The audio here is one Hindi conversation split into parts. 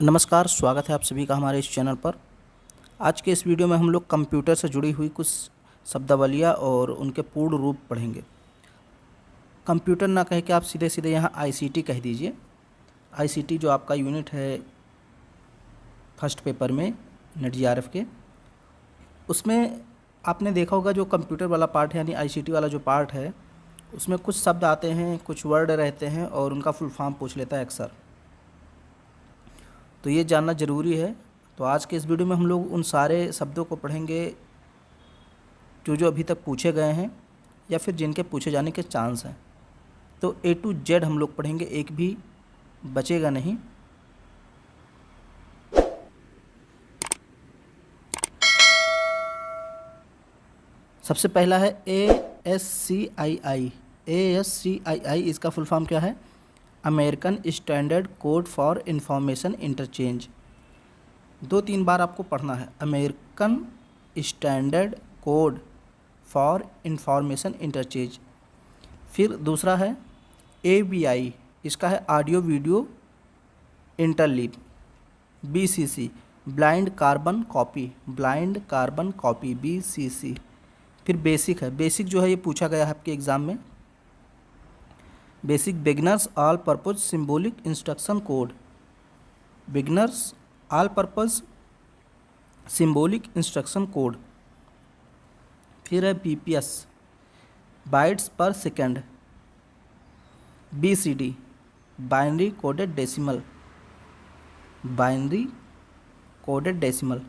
नमस्कार, स्वागत है आप सभी का हमारे इस चैनल पर। आज के इस वीडियो में हम लोग कंप्यूटर से जुड़ी हुई कुछ शब्दावलियाँ और उनके पूर्ण रूप पढ़ेंगे। कंप्यूटर ना कह के आप सीधे सीधे यहाँ आईसीटी कह दीजिए। आईसीटी जो आपका यूनिट है फर्स्ट पेपर में नेट जीआरएफ के, उसमें आपने देखा होगा जो कंप्यूटर वाला पार्ट है यानी आईसीटी वाला जो पार्ट है, उसमें कुछ शब्द आते हैं, कुछ वर्ड रहते हैं और उनका फुल फॉर्म पूछ लेता है अक्सर। तो ये जानना ज़रूरी है। तो आज के इस वीडियो में हम लोग उन सारे शब्दों को पढ़ेंगे जो अभी तक पूछे गए हैं या फिर जिनके पूछे जाने के चांस हैं। तो A to Z हम लोग पढ़ेंगे, एक भी बचेगा नहीं। सबसे पहला है ASCII। ASCII इसका फुल फॉर्म क्या है? American standard code for information interchange. 2-3 बार आपको पढ़ना है, American standard code for information interchange. फिर दूसरा है AVI, इसका है audio video interleave. BCC blind carbon copy, blind carbon copy BCC। फिर बेसिक है, बेसिक जो है ये पूछा गया है आपके एग्ज़ाम में। Basic beginners all purpose symbolic instruction code, beginners all purpose symbolic instruction code. फिर है BPS बाइट्स पर second. BCD binary coded decimal, binary coded decimal.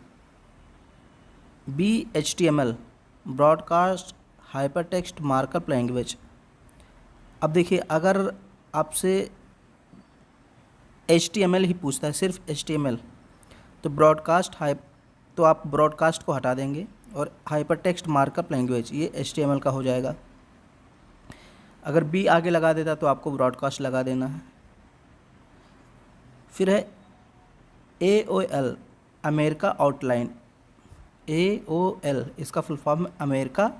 BHTML broadcast hypertext markup language. अब देखिए, अगर आपसे HTML ही पूछता है, सिर्फ HTML, तो आप ब्रॉडकास्ट को हटा देंगे और हाइपरटेक्स्ट मार्कअप लैंग्वेज ये HTML का हो जाएगा। अगर B आगे लगा देता तो आपको ब्रॉडकास्ट लगा देना है। फिर है AOL अमेरिका आउटलाइन। AOL इसका फुल फॉर्म है America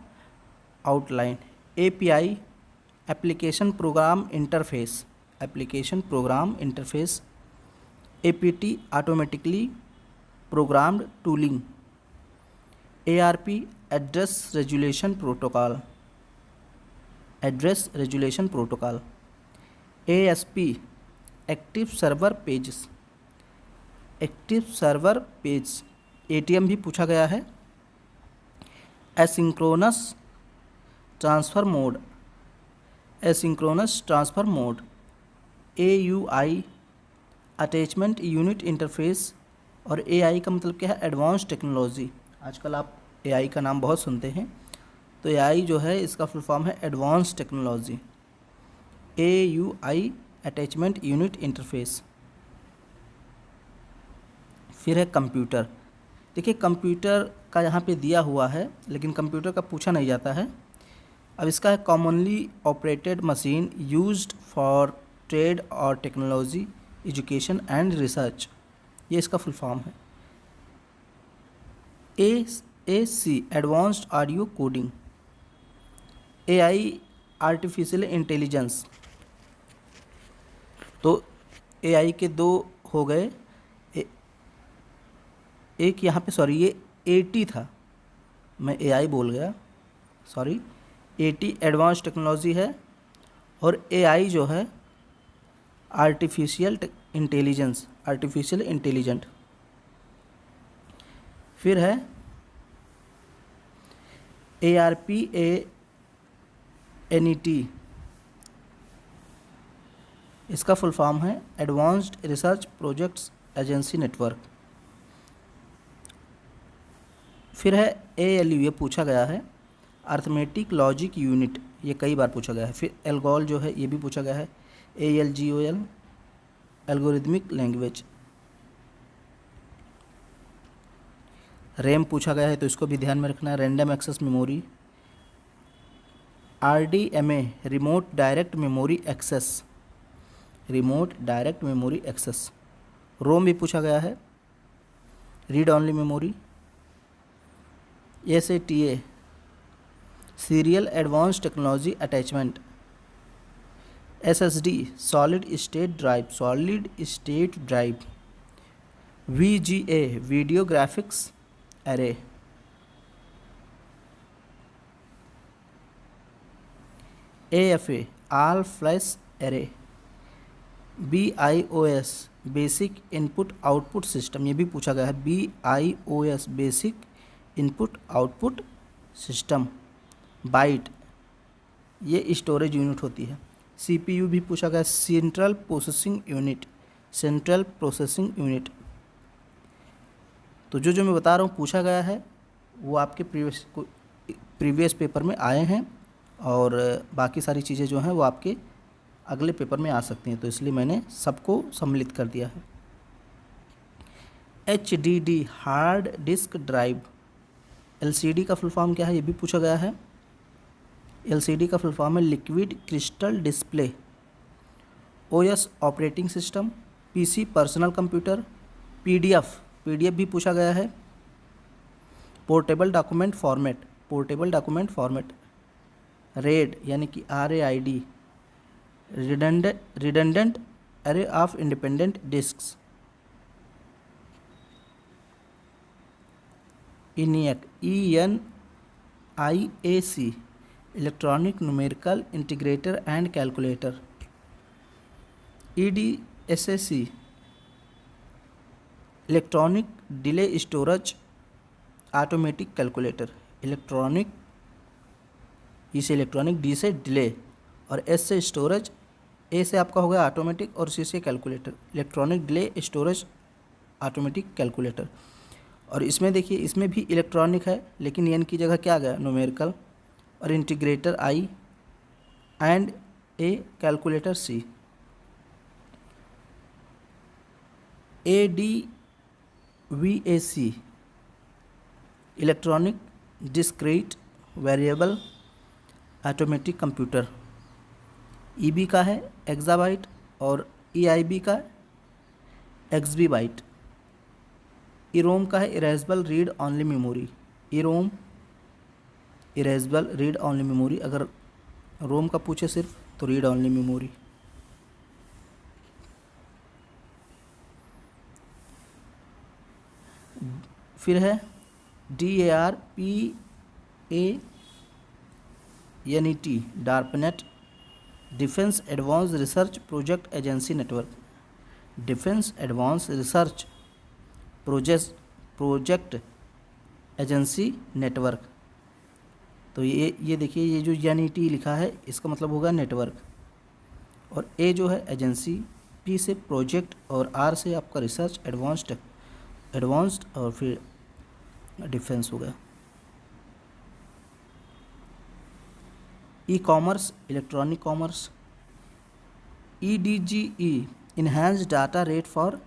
outline. API application program interface, application program interface. APT automatically programmed tooling. ARP address resolution protocol, address resolution protocol. ASP active server pages, active server page. ATM भी पूछा गया है। Asynchronous transfer mode, asynchronous transfer mode. AUI attachment unit interface. और AI का मतलब क्या है? Advance technology. आजकल आप AI का नाम बहुत सुनते हैं, तो AI जो है इसका फुल फॉर्म है advance technology. AUI attachment unit interface. फिर है कंप्यूटर। देखिए, कंप्यूटर का यहाँ पे दिया हुआ है लेकिन कंप्यूटर का पूछा नहीं जाता है। अब इसका है commonly operated machine used for trade और टेक्नोलॉजी एजुकेशन एंड रिसर्च, ये इसका फुल फॉर्म है। AAC advanced audio coding. AI artificial intelligence. तो AI के दो हो गए, एक यहाँ पे, सॉरी ये AT था, मैं AI बोल गया, सॉरी। AT एडवांस टेक्नोलॉजी है और AI जो है आर्टिफिशियल इंटेलिजेंस, आर्टिफिशियल इंटेलिजेंट। फिर है ARPANET, इसका फुल फॉर्म है advanced research projects agency network. फिर है ALU, ये पूछा गया है अर्थमेटिक लॉजिक यूनिट, ये कई बार पूछा गया है। फिर एल्गोल जो है ये भी पूछा गया है, ALGOL एल्गोरिथमिक लैंग्वेज। रैम पूछा गया है तो इसको भी ध्यान में रखना है, random access memory. RDMA remote direct memory access, remote direct memory access. ROM भी पूछा गया है, read only memory. SATA serial advance technology attachment. SSD solid state drive, solid state drive. VGA video graphics array, AFA all flash array, BIOS basic input output system, ये भी पूछा गया है, BIOS basic input output system, byte ये स्टोरेज यूनिट होती है। CPU भी पूछा गया, central processing unit, central processing unit. तो जो मैं बता रहा हूँ पूछा गया है वो आपके प्रीवियस पेपर में आए हैं, और बाकी सारी चीज़ें जो हैं वो आपके अगले पेपर में आ सकती हैं, तो इसलिए मैंने सबको सम्मिलित कर दिया है। HDD hard disk drive, LCD का फुल फॉर्म क्या है ये भी पूछा गया है। LCD का फुल फॉर्म है liquid crystal display. OS operating system, PC personal computer, PDF भी पूछा गया है। Portable document format, portable document format. RAID यानी कि RAID redundant array of independent disks. ENIAC ENIAC electronic numerical integrator and calculator. EDSAC electronic delay storage automatic calculator. Electronic, E से इलेक्ट्रॉनिक, डी से डिले और एस से स्टोरेज, ए से आपका हो गया ऑटोमेटिक और सी से calculator. Electronic delay storage automatic calculator. और इसमें देखिए इसमें भी इलेक्ट्रॉनिक है, लेकिन एन की जगह क्या आ गया, न्यूमेरिकल, और integrator I and a calculator C. ADVAC electronic discrete variable automatic computer. EB का है एक्साबाइट और EIB का XB बाइट। EROM का है erasable read only memory. EROM erasable read only memory, अगर रोम का पूछे सिर्फ तो रीड ऑनली मेमोरी। फिर है DARPANET DARPANET, defence advance research project agency network. Defence advance research project agency network. तो ये देखिए, ये जो NET लिखा है इसका मतलब होगा नेटवर्क, और A जो है एजेंसी, P से प्रोजेक्ट और R से आपका रिसर्च एडवांस्ड और फिर डिफेंस हो गया। E-commerce electronic commerce. EDGE enhanced data rate for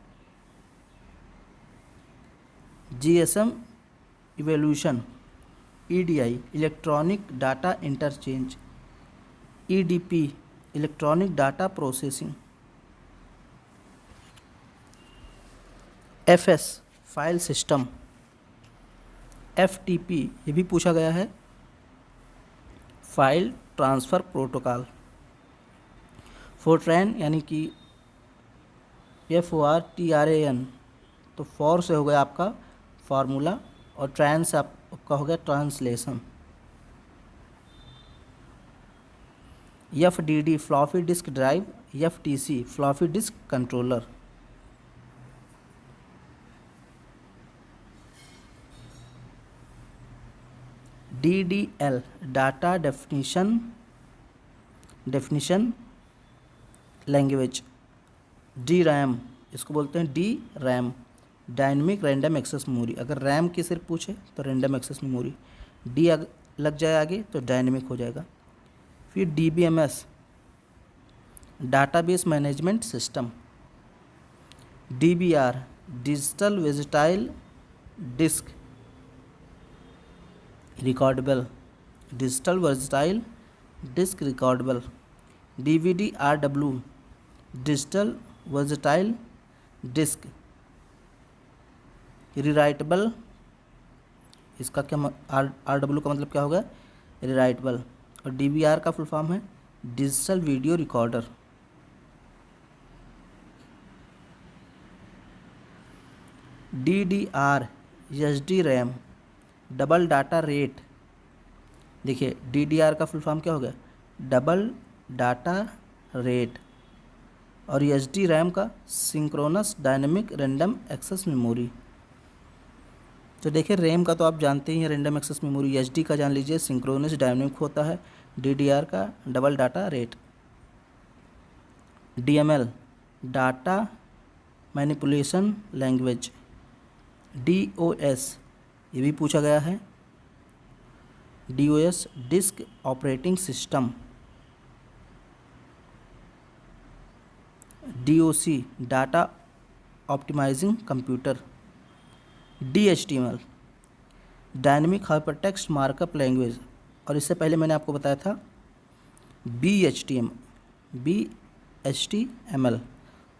GSM evolution. EDI electronic data interchange. EDP electronic data processing. FS file system. FTP ये भी पूछा गया है, फाइल ट्रांसफ़र प्रोटोकॉल। फोरट्रैन यानी कि FORTRAN, तो फॉर से हो गया आपका फार्मूला और ट्रांस से आपका हो गया translation. FDD floppy disk drive. FTC floppy disk controller. DDL data definition language. DRAM इसको बोलते हैं DRAM dynamic random access memory. अगर रैम की सिर्फ पूछे तो रैंडम एक्सेस मेमोरी, डी लग जाए आगे तो डायनेमिक हो जाएगा। फिर DBMS database management system. DVR digital versatile disc recordable, digital versatile disc recordable. DVD-RW digital versatile disc rewritable. इसका क्या RW का मतलब क्या होगा, रिराइटेबल। और DVR का फुल फॉर्म है digital video recorder. DDR SD RAM, double data rate. देखिए DDR का फुल फॉर्म क्या हो गया, डबल डाटा रेट, और SD रैम का synchronous dynamic random access memory. तो देखिए रैम का तो आप जानते ही हैं, रैंडम एक्सेस मेमोरी। SD का जान लीजिए सिंक्रोनस डायनेमिक होता है, DDR का double data rate. DML data manipulation language. DOS ये भी पूछा गया है, DOS disk operating system. DOC data optimising computer. DHTML dynamic hypertext markup language, और इससे पहले मैंने आपको बताया था BHTML।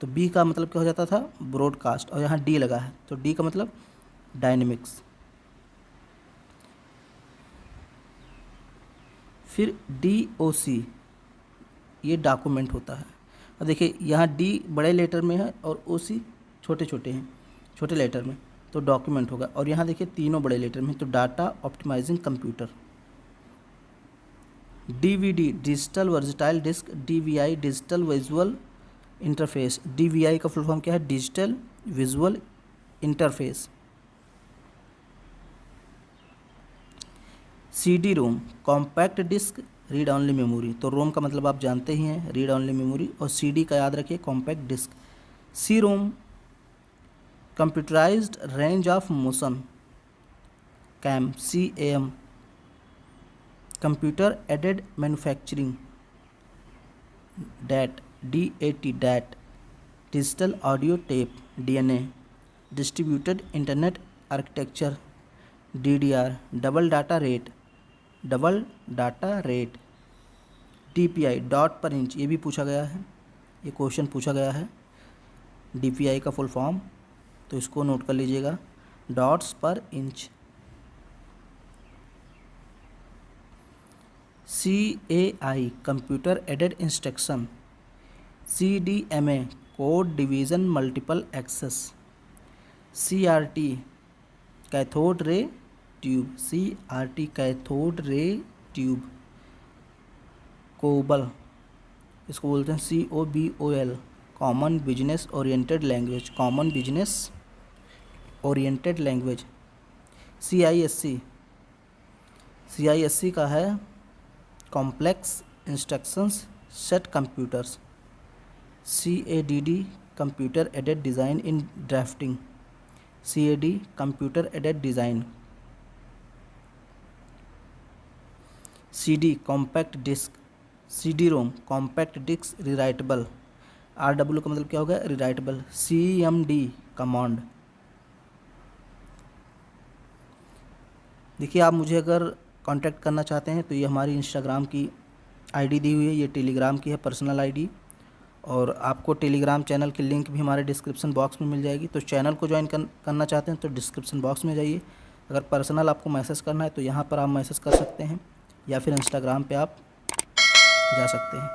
तो B का मतलब क्या हो जाता था, ब्रॉडकास्ट, और यहाँ D लगा है तो D का मतलब डायनेमिक्स। फिर DOC ये डॉक्यूमेंट होता है, और देखिए यहाँ D बड़े लेटर में है और OC छोटे छोटे हैं, छोटे लेटर में, तो डॉक्यूमेंट होगा। और यहाँ देखिए तीनों बड़े लेटर में, तो data optimising computer. DVD digital versatile disc. DVI digital visual interface. DVI का फुल फॉर्म क्या है, digital visual interface. CD ROM compact disc read only memory. तो रोम का मतलब आप जानते ही हैं, रीड ऑनली मेमोरी, और CD का याद रखिए compact disc. C ROM computerised range of motion, CAM CAM। Computer aided manufacturing, DAT DAT DAT। Digital audio tape, DNA। Distributed internet architecture, DDR double data rate, double data rate. DPI dot पर इंच, ये भी पूछा गया है, ये क्वेश्चन पूछा गया है, DPI का फुल फॉर्म, तो इसको नोट कर लीजिएगा, dots per inch. CAI computer aided instruction. CDMA code division multiple access. CRT cathode ray tube, CRT cathode ray tube. COBOL इसको बोलते हैं COBOL common business oriented language, common business oriented language. CISC का है complex instructions set computers. CADD computer aided design in drafting, CAD computer aided design. CD compact disc. CD ROM compact disc rewritable, RW का मतलब क्या होगा, रिराइटेबल। CMD command. देखिए आप मुझे अगर कांटेक्ट करना चाहते हैं तो ये हमारी इंस्टाग्राम की आईडी दी हुई है, ये टेलीग्राम की है पर्सनल आईडी, और आपको टेलीग्राम चैनल की लिंक भी हमारे डिस्क्रिप्शन बॉक्स में मिल जाएगी। तो चैनल को ज्वाइन करना चाहते हैं तो डिस्क्रिप्शन बॉक्स में जाइए। अगर पर्सनल आपको मैसेज करना है तो यहाँ पर आप मैसेज कर सकते हैं, या फिर इंस्टाग्राम पे आप जा सकते हैं।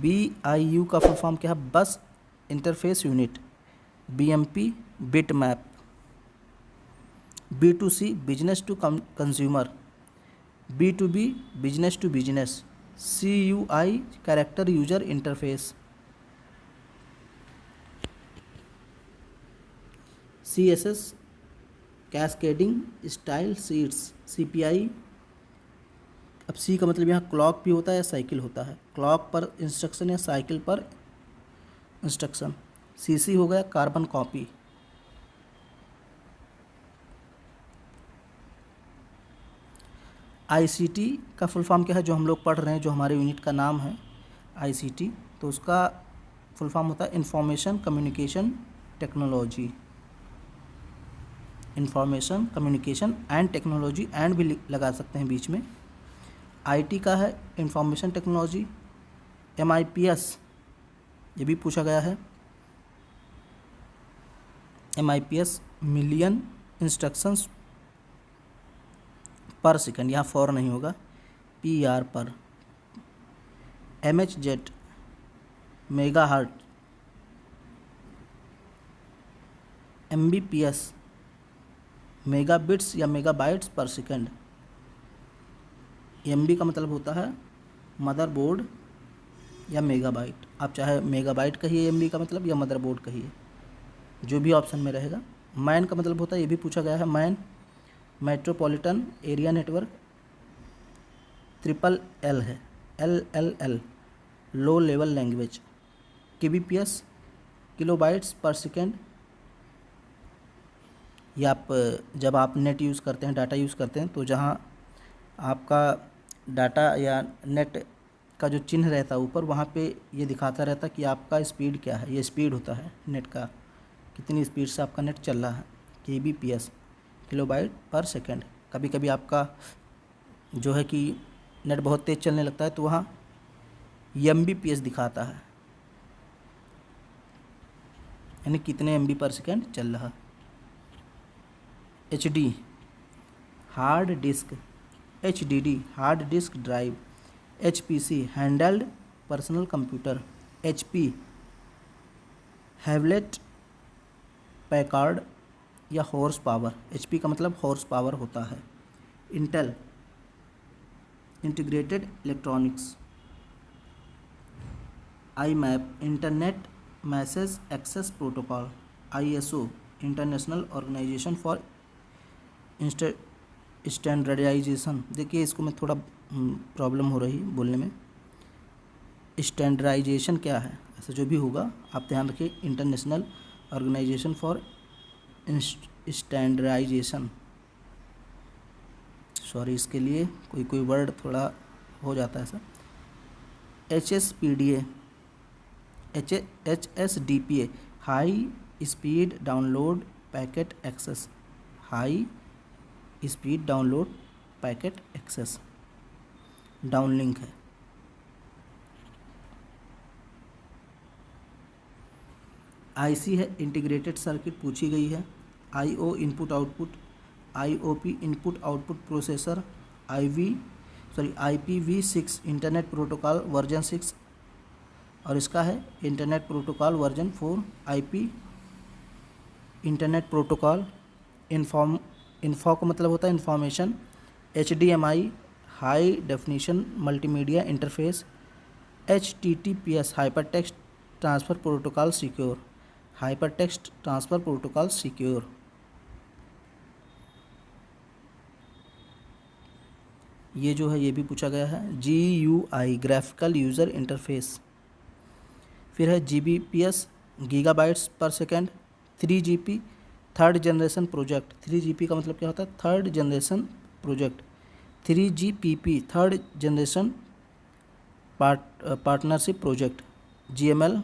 BIU का फुल फॉर्म क्या है, bus interface unit. BMP bit map. B2C business to consumer. B2B business to business. CUI character user interface. CSS cascading style sheets. CPI, अब C का मतलब यहाँ क्लॉक भी होता है या साइकिल होता है, क्लॉक पर इंस्ट्रक्शन या साइकिल पर इंस्ट्रक्शन। CC हो गया कार्बन कॉपी। ICT का फुल फॉर्म क्या है, जो हम लोग पढ़ रहे हैं, जो हमारे यूनिट का नाम है ICT, तो उसका फुल फॉर्म होता है information communication technology. Information communication and technology, and भी लगा सकते हैं बीच में। IT का है इंफॉर्मेशन टेक्नोलॉजी। MIPS ये भी पूछा गया है, MIPS मिलियन इंस्ट्रक्शंस पर सेकंड, यहाँ फॉर नहीं होगा, PR पर। MHz mega heart. MBPS megabits या मेगाबाइट्स पर सेकेंड। MB का मतलब होता है मदरबोर्ड या मेगाबाइट, आप चाहे मेगाबाइट कहिए MB का मतलब या मदरबोर्ड कहिए, जो भी ऑप्शन में रहेगा। मैन का मतलब होता है, ये भी पूछा गया है, man metropolitan area network. LLL है, LLL low level language. KBPS kilobytes पर सेकेंड। ये आप जब आप नेट यूज़ करते हैं, डाटा यूज़ करते हैं, तो जहाँ आपका डाटा या नेट का जो चिन्ह रहता है ऊपर, वहाँ पे ये दिखाता रहता है कि आपका स्पीड क्या है। ये स्पीड होता है नेट का, कितनी स्पीड से आपका नेट चल रहा है। KBPS किलोबाइट पर सेकेंड। कभी कभी आपका जो है कि नेट बहुत तेज़ चलने लगता है, तो वहाँ MBPS दिखाता है, यानी कितने MB पर सेकेंड चल रहा। HD hard disk, HDD hard disk drive. HPC handheld personal computer. HP Hewlett Packard या हॉर्स पावर। HP का मतलब हॉर्स पावर होता है। Intel integrated electronics. IMAP internet message access protocol. ISO international organisation for standardisation. देखिए इसको मैं थोड़ा प्रॉब्लम हो रही बोलने में। स्टैंडर्डाइजेशन क्या है, ऐसा जो भी होगा आप ध्यान रखिए। International organisation for standardisation, sorry इसके लिए कोई कोई वर्ड थोड़ा हो जाता है ऐसा। HSPDA HSDPA high speed download packet access. High speed download packet access downlink है। IC है इंटीग्रेटेड सर्किट, पूछी गई है। IO input output. IOP input output processor. IPv6 internet protocol version 6, और इसका है internet protocol version 4। IP internet protocol. Info का मतलब होता है information. HDMI high definition multimedia interface. HTTPS hyper text transfer protocol secure. Hyper text transfer protocol secure. ये जो है ये भी पूछा गया है। GUI graphical user interface. फिर है GBPS गीगाबाइट्स पर second. 3GP third generation project. 3GP का मतलब क्या होता है, third generation project. 3GPP third generation partnership project. GML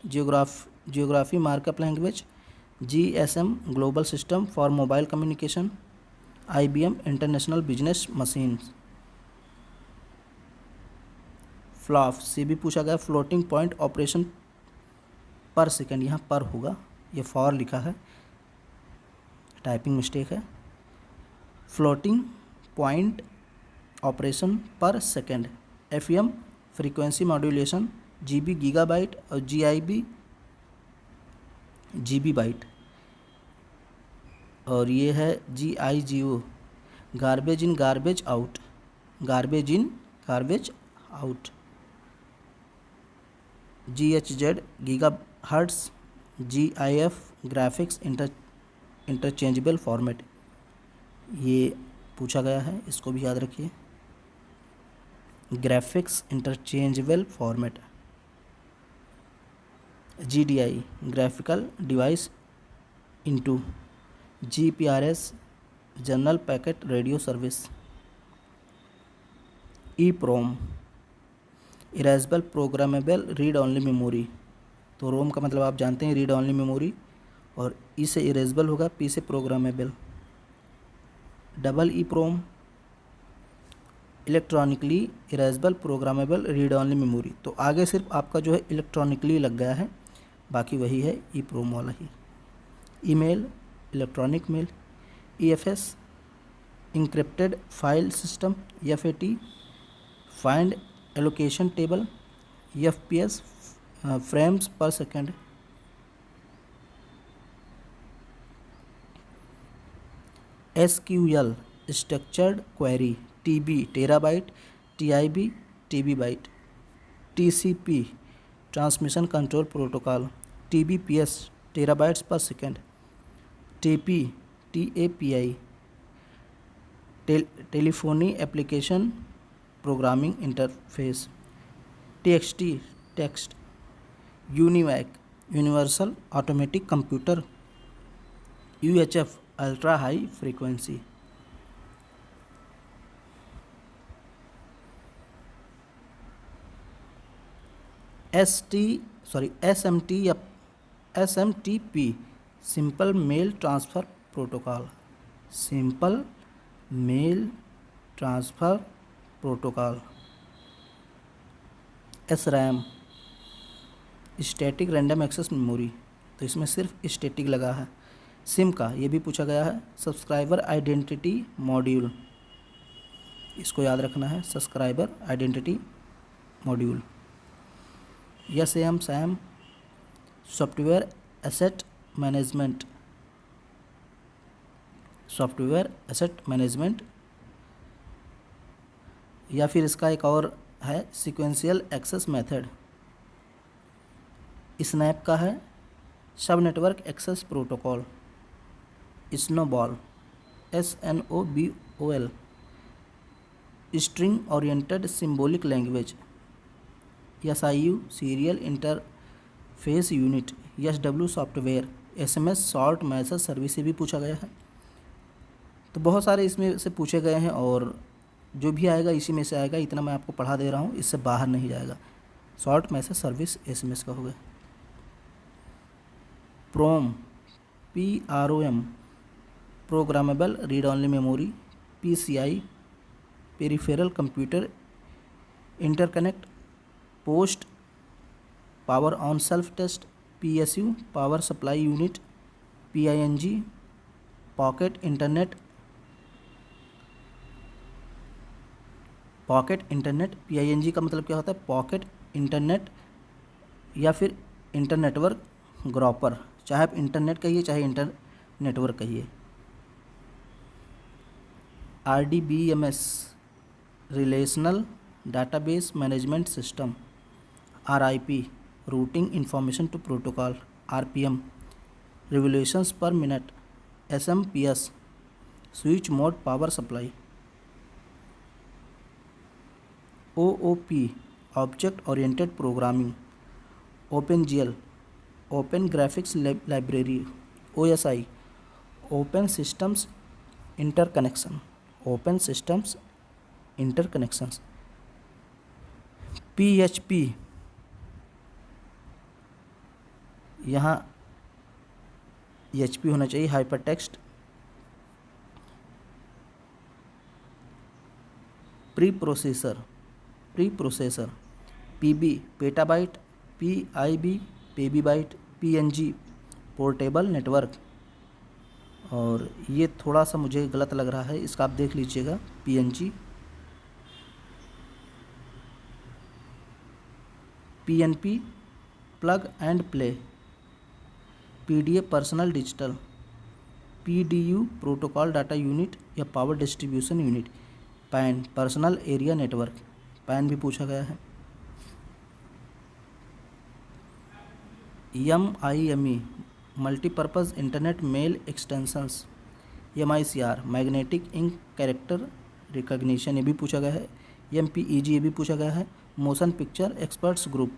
geography markup language. GSM global system for mobile communication. IBM international business machines. Flop से भी पूछा गया, फ्लोटिंग पॉइंट ऑपरेशन पर सेकेंड, यहाँ पर होगा, ये फॉर लिखा है, टाइपिंग मिस्टेक है। फ्लोटिंग पॉइंट ऑपरेशन पर second. FEM frequency modulation. GB gigabyte और GIB GB बाइट। और ये है GIGO garbage in garbage out. Garbage in garbage out. GHZ giga hertz. GIF graphics interchangeable format, ये पूछा गया है, इसको भी याद रखिए। Graphics interchangeable format. GDI graphical device into. GPRS general packet radio service. EPROM erasable programmable read only memory. तो रोम का मतलब आप जानते हैं रीड ऑनली मेमोरी, और ई से इरेजबल होगा, P से programmable. EEPROM electronically erasable programmable read only memory. तो आगे सिर्फ आपका जो है इलेक्ट्रॉनिकली लग गया है, बाकी वही है EEPROM वाला ही। Email electronic mail. EFS encrypted file system. FAT find allocation table. FPS frames per second. SQL structured query, TB terabyte, TIB TB byte, TCP transmission control protocol, TBPS terabytes per second, TP TAPI telephony application programming interface, TXT text, UNIVAC universal automatic computer, UHF ultra high frequency. SMT या SMTP simple mail transfer protocol, simple mail transfer protocol. SRAM static random access memory, तो इसमें सिर्फ स्टैटिक लगा है। सिम का ये भी पूछा गया है। सब्सक्राइबर आइडेंटिटी मॉड्यूल, इसको याद रखना है, subscriber identity module. SAM software asset management, software asset management. या फिर इसका एक और है सीक्वेंशियल एक्सेस मेथड। स्नैप का है sub network access protocol. SNOBOL SNOBOL string oriented symbolic language. SIU serial interface unit. SW software. SMS short message service, से भी पूछा गया है। तो बहुत सारे इसमें से पूछे गए हैं और जो भी आएगा इसी में से आएगा, इतना मैं आपको पढ़ा दे रहा हूँ, इससे बाहर नहीं जाएगा। शॉर्ट मैसेज सर्विस SMS का होगा। PROM PROM programmable read only memory. PCI peripheral computer interconnect. Post power on self test. PSU power supply unit. PING pocket internet. Pocket internet PING का मतलब क्या होता है? पॉकेट इंटरनेट या फिर इंटरनेटवर्क ग्रॉपर, चाहे आप इंटरनेट कहिए चाहे इंटर नेटवर्क कहिए। RDBMS relational database management system. RIP routing information to protocol. RPM revolutions per minute. SMPS switch mode power supply. OOP object oriented programming. OpenGL open graphics library. OSI open systems interconnection, open systems interconnections. PHP यहाँ HP होना चाहिए, hyper text. Pre processor PB petabyte. PIB pebi byte. PNG portable network. और ये थोड़ा सा मुझे गलत लग रहा है, इसका आप देख लीजिएगा। PNG PNP plug and play. PDA personal digital. PDU protocol data unit या power distribution unit. PAN personal area network, PAN भी पूछा गया है। MIME multipurpose internet mail extensions. MICR magnetic ink character recognition, ये भी पूछा गया है। MPEG ये भी पूछा गया है। Motion picture experts group.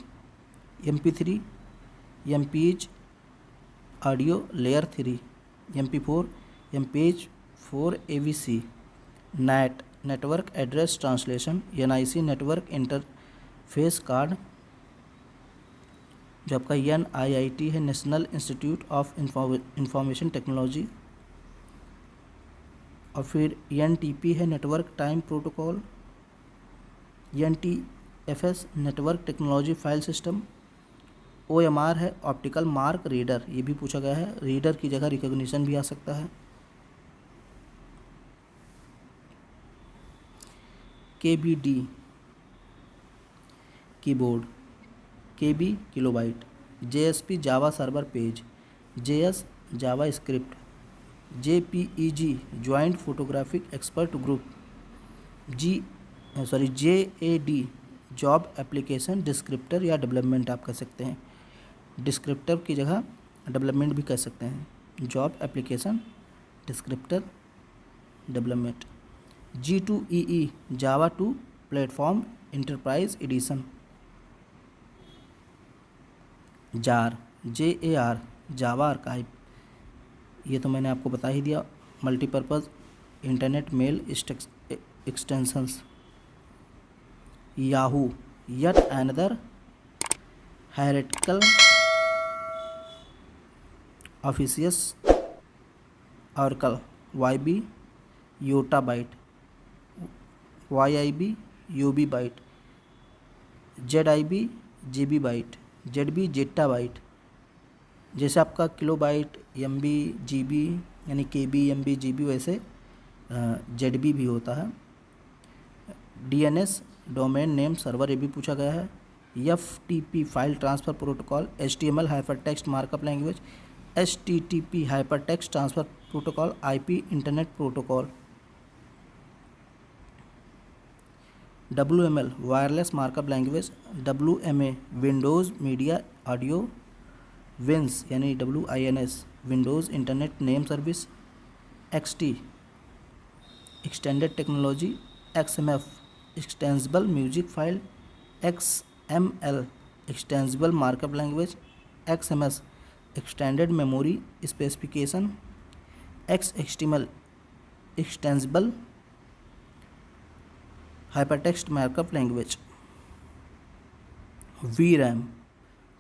MP3 MPEG audio layer 3। MP4 MPEG-4 AVC। NAT network address translation. NIC network interface card, जो आपका NIIT है, national institute of information technology. और फिर NTP है network time protocol. NTFS network technology file system. OMR है ऑप्टिकल मार्क रीडर, ये भी पूछा गया है, रीडर की जगह रिकॉग्निशन भी आ सकता है। KBD keyboard. KB kilobyte. JSP Java server page. JS Java script. JPEG joint photographic expert group, JAD job application descriptor या डेवलपमेंट आप कह सकते हैं, डिस्क्रिप्टर की जगह डेवलपमेंट भी कह सकते हैं, job application descriptor development. G2EE Java 2 platform enterprise edition. JAR Java archive, ये तो मैंने आपको बता ही दिया, multipurpose internet mail extensions. Yahoo yet another hierarchical officious oracle. YB yotta byte, YIB yobi byte, ZIB JB byte, ZB zetta byte. जैसे आपका किलो बाइट, MB GB यानी KB MB GB, वैसे ZB भी होता है। DNS डोमेन नेम सर्वर, ये भी पूछा गया है। FTP file transfer protocol, HTML hypertext markup language, HTTP hypertext transfer protocol, IP internet protocol. WML wireless markup language, WMA Windows media audio, विंस यानी WINS Windows internet name service, XT extended technology, XMF extensible music file, XML extensible markup language, XMS extended memory specification, XHTML extensible hypertext markup language. VRAM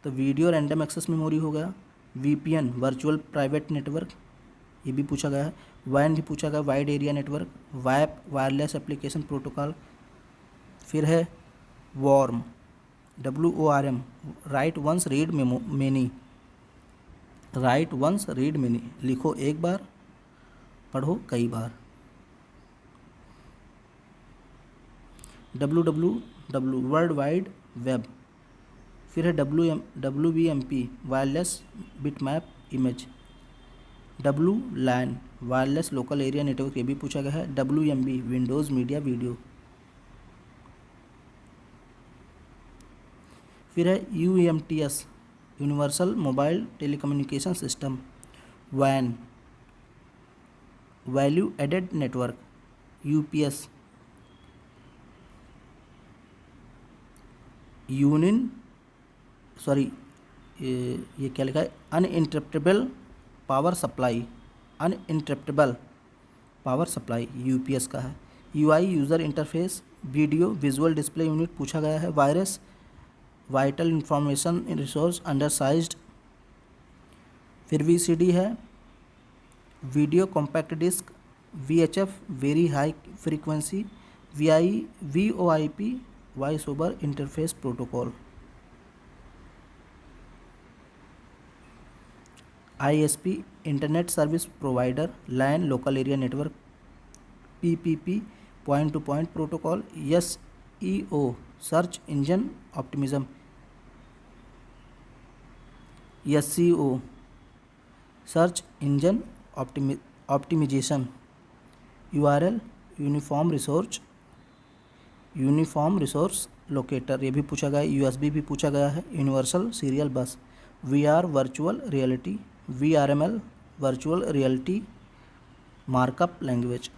तो वीडियो रैंडम एक्सेस मेमोरी हो गया। VPN वर्चुअल प्राइवेट नेटवर्क, ये भी पूछा गया है। WAN भी पूछा गया, wide area network. WAP wireless application protocol. फिर है WORM WORM write once read many, write once read many, लिखो एक बार पढ़ो कई बार। WWW world wide web. फिर है WBMP wireless bitmap image. WLAN wireless local area network, ये भी पूछा गया है। WMB Windows media video. फिर है UMTS universal mobile telecommunication system. WAN value added network. UPS ये क्या लिखा है, uninterruptible power supply, uninterruptible power supply UPS का है। UI user interface, video visual display unit पूछा गया है। Virus vital information resource undersized. फिर VCD है, video compact disc. VHF very high frequency. VoIP voice over interface protocol. ISP internet service provider, LAN local area network. PPP point to point protocol. SEO search engine optimism. SEO search engine optimisation. URL uniform resource locator, ये भी पूछा गया है। USB भी पूछा गया है। यूनिवर्सल सीरियल बस। VR virtual reality. VRML virtual reality markup language.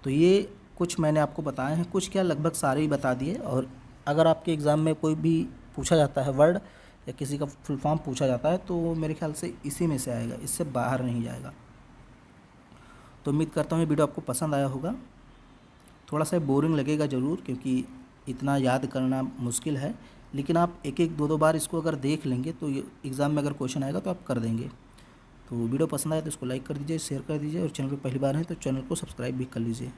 तो ये कुछ मैंने आपको बताए हैं, कुछ क्या लगभग सारे ही बता दिए। और अगर आपके एग्ज़ाम में कोई भी पूछा जाता है वर्ड या किसी का फुल फॉर्म पूछा जाता है तो मेरे ख्याल से इसी में से आएगा, इससे बाहर नहीं जाएगा। तो उम्मीद करता हूँ ये वीडियो आपको पसंद आया होगा। थोड़ा सा बोरिंग लगेगा ज़रूर, क्योंकि इतना याद करना मुश्किल है, लेकिन आप एक एक दो बार इसको अगर देख लेंगे तो ये एग्ज़ाम में अगर क्वेश्चन आएगा तो आप कर देंगे। तो वीडियो पसंद आए तो इसको लाइक कर दीजिए, शेयर कर दीजिए, और चैनल पर पहली बार है तो चैनल को सब्सक्राइब भी कर लीजिए।